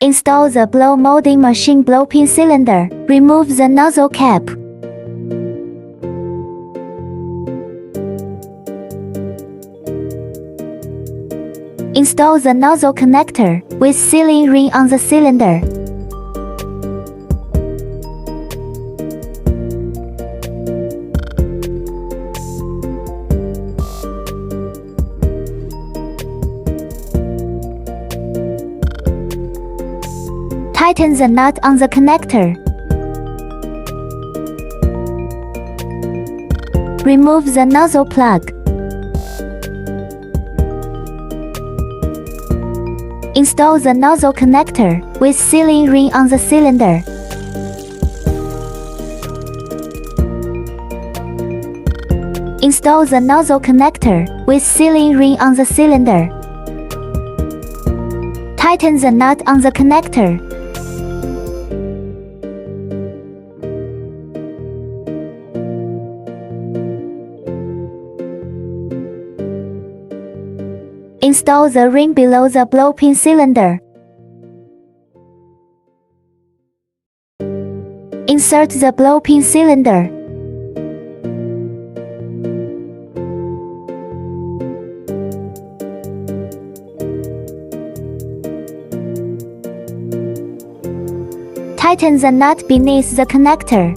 Install the blow molding machine blow-pin cylinder. Remove the nozzle cap. Install the nozzle connector with sealing ring on the cylinder. Tighten the nut on the connector. Remove the nozzle plug. Install the nozzle connector with sealing ring on the cylinder. Install the nozzle connector with sealing ring on the cylinder. Tighten the nut on the connector. Install the ring below the blow-pin cylinder. Insert the blow-pin cylinder. Tighten the nut beneath the connector.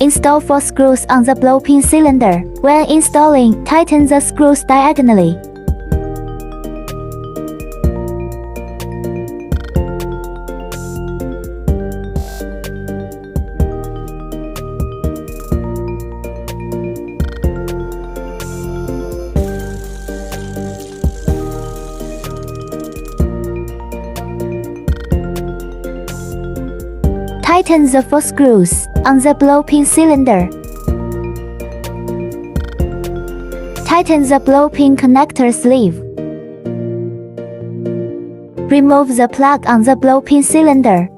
Install 4 screws on the blow-pin cylinder. When installing, tighten the screws diagonally. Tighten the 4 screws on the blow-pin cylinder. Tighten the blow-pin connector sleeve. Remove the plug on the blow-pin cylinder.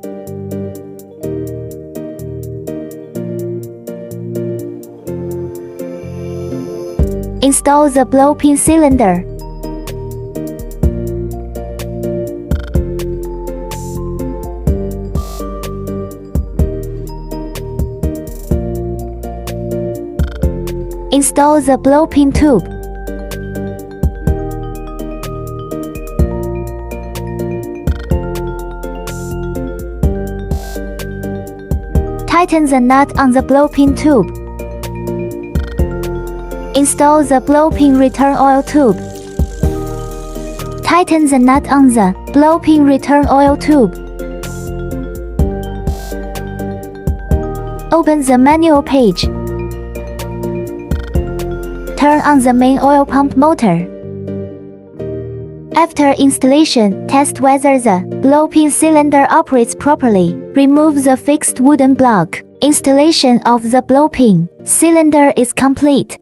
Install the blow-pin cylinder. Install the blow-pin tube. Tighten the nut on the blow-pin tube. Install the blow-pin return oil tube. Tighten the nut on the blow-pin return oil tube. Open the manual page. Turn on the main oil pump motor. After installation, test whether the blow-pin cylinder operates properly. Remove the fixed wooden block. Installation of the blow-pin cylinder is complete.